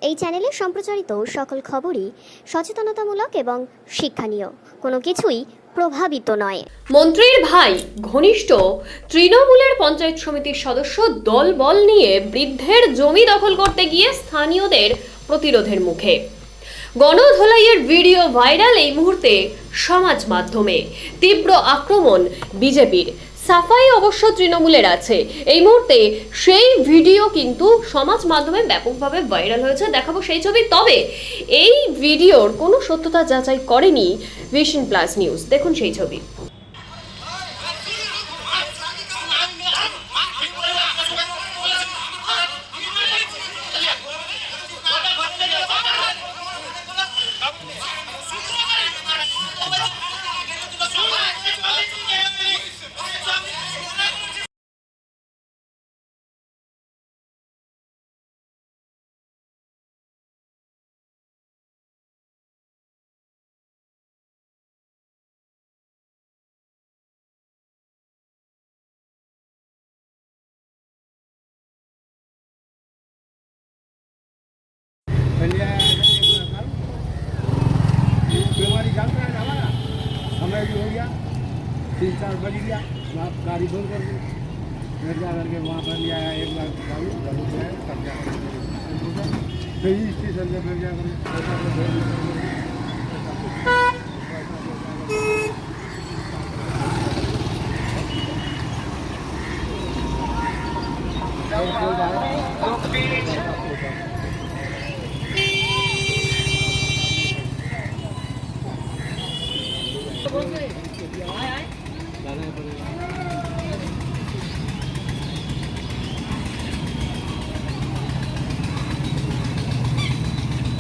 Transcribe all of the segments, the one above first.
এই চ্যানেলে সম্প্রচারিত সকল খবরই সচেতনতামূলক এবং শিক্ষণীয়, কোনো কিছুই প্রভাবিত নয়। মন্ত্রীর ভাই ঘনিষ্ঠ তৃণমূলের পঞ্চায়েত সমিতির সদস্য দলবল নিয়ে বৃদ্ধের জমি দখল করতে গিয়ে স্থানীয়দের প্রতিরোধের মুখে। গণধোলাইয়ের ভিডিও ভাইরাল এই মুহূর্তে সমাজ মাধ্যমে। তীব্র আক্রমণ বিজেপির, সাফাই অবশ্য তৃণমূলের আছে। এই মুহূর্তে সেই ভিডিও কিন্তু সমাজ মাধ্যমে ব্যাপকভাবে ভাইরাল হয়েছে, দেখাবো সেই ছবি। তবে এই ভিডিওর কোনো সত্যতা যাচাই করেনি ভিশন প্লাস নিউজ। দেখুন সেই ছবি। बीमारी जानते हैं जाना समय भी हो गया 3-4 बज गया। आप गाड़ी फोन कर दी, फिर जा करके वहाँ पर लिया आया 1 लाख गाड़ी है तब जा फिर स्टेशन से फिर जा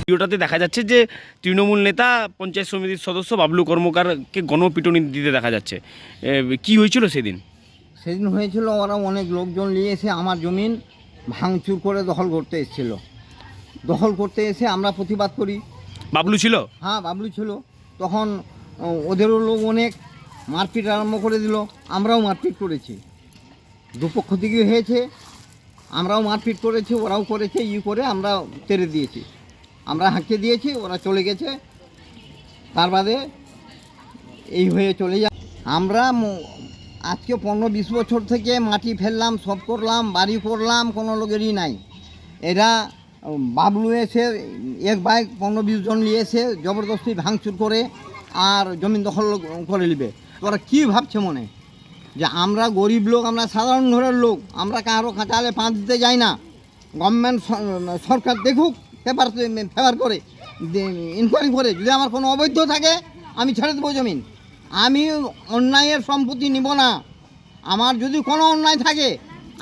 ভিডিওটাতে দেখা যাচ্ছে যে তৃণমূল নেতা পঞ্চায়েত সমিতির সদস্য বাবলু কর্মকারকে গণপিটুনি দিতে দেখা যাচ্ছে। কি হয়েছিল সেদিন? সেদিন হয়েছিল ওরা অনেক লোকজন নিয়ে এসে আমার জমিন ভাঙচুর করে দখল করতে এসেছিল। দখল করতে এসে আমরা প্রতিবাদ করি। বাবলু ছিল? হ্যাঁ, বাবলু ছিল। তখন ওদেরও লোক অনেক মারপিট আরম্ভ করে দিল, আমরাও মারপিট করেছি। দুপক্ষ থেকে হয়েছে, আমরাও মারপিট করেছি, ওরাও করেছে। করে আমরা তেড়ে দিয়েছি, আমরা হাঁকিয়ে দিয়েছি, ওরা চলে গেছে। তার বাদে এই হয়ে চলে যায়। আমরা আজকে 15-20 বছর থেকে মাটি ফেললাম, সব করলাম, বাড়ি করলাম, কোনো লোকেরই নাই। এরা বাবলু এসে এক বাইক 15-20 জন নিয়ে এসে জবরদস্তি ভাঙচুর করে আর জমিন দখল করে নেবে। ওরা কী ভাবছে মনে যে আমরা গরিব লোক, আমরা সাধারণ ঘরের লোক, আমরা কারো কাঁচালে পাঁচ দিতে যাই না। গভর্নমেন্ট সরকার দেখুক, ফেভার করে ইনকোয়ারি করে, যদি আমার কোনো অবৈধ থাকে আমি ছেড়ে দেবো জমিন। আমি অন্যায়ের সম্পত্তি নিব না। আমার যদি কোনো অন্যায় থাকে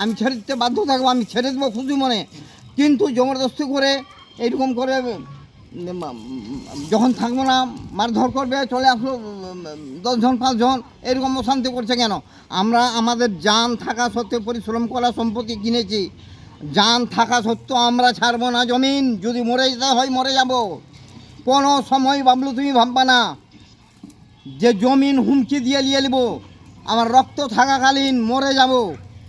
আমি ছেড়ে দিতে বাধ্য থাকবো, আমি ছেড়ে দেবো খুশি মনে। কিন্তু জবরদস্তি করে এইরকম করে যখন থাকবো না মারধর করবে, চলে আসলো 10 জন 5 জন, এরকম অশান্তি করছে কেন? আমরা আমাদের জান থাকা সত্ত্বেও পরিশ্রম করা সম্পত্তি কিনেছি। জান থাকা সত্ত্বেও আমরা ছাড়বো না জমিন। যদি মরে যেতে হয় মরে যাব। কোনো সময় বাবলু তুমি ভাববা না যে জমিন হুমকি দিয়ে নিয়ে নেব। আমার রক্ত থাকাকালীন মরে যাব,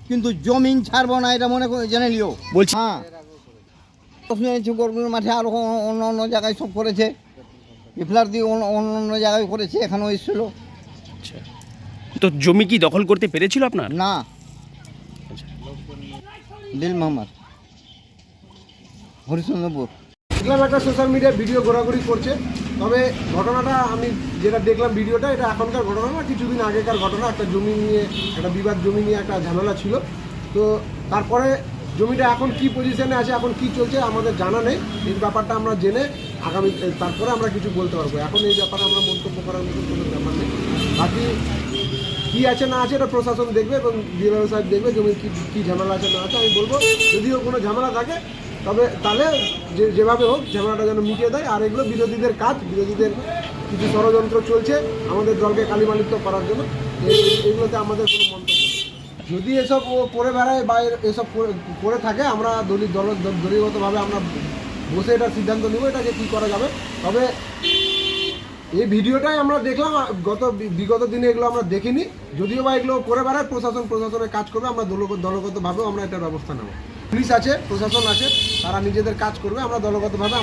কিন্তু জমিন ছাড়বো না, এটা মনে করে জেনে নিও। বলছি হ্যাঁ, শুনেছি গরমের মাঠে আরও অন্য অন্য জায়গায় সব করেছে, পিফলার দিয়ে অন্য অন্য জায়গায় করেছে, এখানেও এসেছিল। তো জমি কি দখল করতে পেরেছিল আপনার? না, দিল মোহাম্মদ, হরিচন্দ্রপুর। দেখলাম একটা সোশ্যাল মিডিয়ায় ভিডিও ঘোরাঘুরি করছে। তবে ঘটনাটা আমি যেটা দেখলাম ভিডিওটা, এটা এখনকার ঘটনা না, কিছুদিন আগেকার ঘটনা। একটা জমি নিয়ে, একটা বিবাদ জমি নিয়ে একটা ঝামেলা ছিল। তো তারপরে জমিটা এখন কি পজিশনে আছে, এখন কি চলছে আমাদের জানা নেই। এই ব্যাপারটা আমরা জেনে আগামী তারপরে আমরা কিছু বলতে পারবো। এখন এই ব্যাপারে আমরা মন্তব্য করার মতো কোনো ব্যাপার নেই। বাকি কী আছে না আছে এটা প্রশাসন দেখবে এবং ডিএলআর সাহেব দেখবে জমির কী ঝামেলা আছে না আছে। আমি বলবো যদিও কোনো ঝামেলা থাকে তবে তাহলে যেভাবে হোক ঝামেলাটা যেন মিটিয়ে দেয়। আর এগুলো বিরোধীদের কাজ, বিরোধীদের কিছু ষড়যন্ত্র চলছে আমাদের দলকে কালিমালিপ্ত করার জন্য। এগুলোতে আমাদের কোনো মন্তব্য নেই। যদি এসব ও করে বেড়ায় বা এসব করে থাকে, আমরা দলীয়গতভাবে আমরা বসে এটা সিদ্ধান্ত নিব এটাকে কী করা যাবে। তবে এই ভিডিওটাই আমরা দেখলাম, বিগত দিনে এগুলো আমরা দেখিনি। যদিও বা এগুলো করে বেড়ায় প্রশাসনের কাজ করবে, আমরা দলগতভাবেও আমরা এটার ব্যবস্থা নেব। পুলিশ আছে, প্রশাসন আছে, তারা নিজেদের কাজ করবে। আমরা দলগতভাবে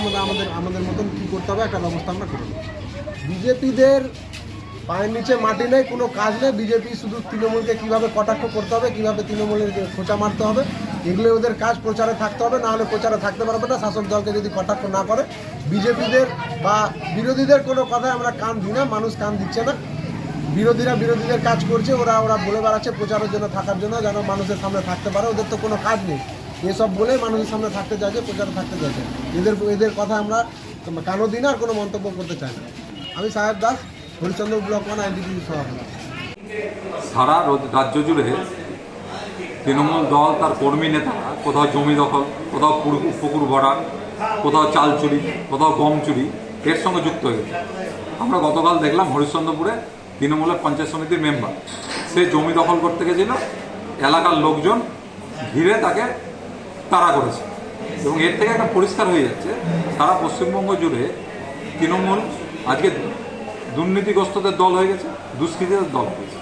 আমাদের মতন কী করতে হবে একটা ব্যবস্থা আমরা করে নেব। বিজেপিদের পায়ের নিচে মাটি নেই, কোনো কাজ নেই। বিজেপি শুধু তৃণমূলকে কীভাবে কটাক্ষ করতে হবে, কীভাবে তৃণমূলের খোঁচা মারতে হবে, এগুলো ওদের কাজ। প্রচারে থাকতে হবে, না হলে প্রচারে থাকতে পারবে না। শাসক দলকে যদি কটাক্ষ না করে, বিজেপিদের বা বিরোধীদের কোনো কথায় আমরা কান দিই না, মানুষ কান দিচ্ছে না। বিরোধীদের কাজ করছে, ওরা বলে বেড়াচ্ছে প্রচারের জন্য, থাকার জন্য, যেন মানুষের সামনে থাকতে পারে। ওদের তো কোনো কাজ নেই, এসব বলে মানুষের সামনে থাকতে চাইছে, প্রচারে থাকতে চাইছে। এদের কথা আমরা কানও দিই না, আর কোনো মন্তব্য করতে চাই না। আমি সাহেব দাস, হরিচন্দ্র ব্লক 1 আইনজীবী সভাপতি। সারা রাজ্য জুড়ে তৃণমূল দল তার কর্মী নেতা কোথাও জমি দখল, কোথাও পুকুর ভরা, কোথাও চাল চুরি, কোথাও গম চুরি এর সঙ্গে যুক্ত হয়ে গেছে। আমরা গতকাল দেখলাম হরিশ্চন্দ্রপুরে তৃণমূলের পঞ্চায়েত সমিতির মেম্বার সে জমি দখল করতে গেছিল, এলাকার লোকজন ঘিরে তাকে তাড়া করেছে। এবং এর থেকে একটা পরিষ্কার হয়ে যাচ্ছে সারা পশ্চিমবঙ্গ জুড়ে তৃণমূল আজকে দুর্নীতিগ্রস্তদের দল হয়ে গেছে, দুষ্কৃতীদের দল হয়ে গেছে।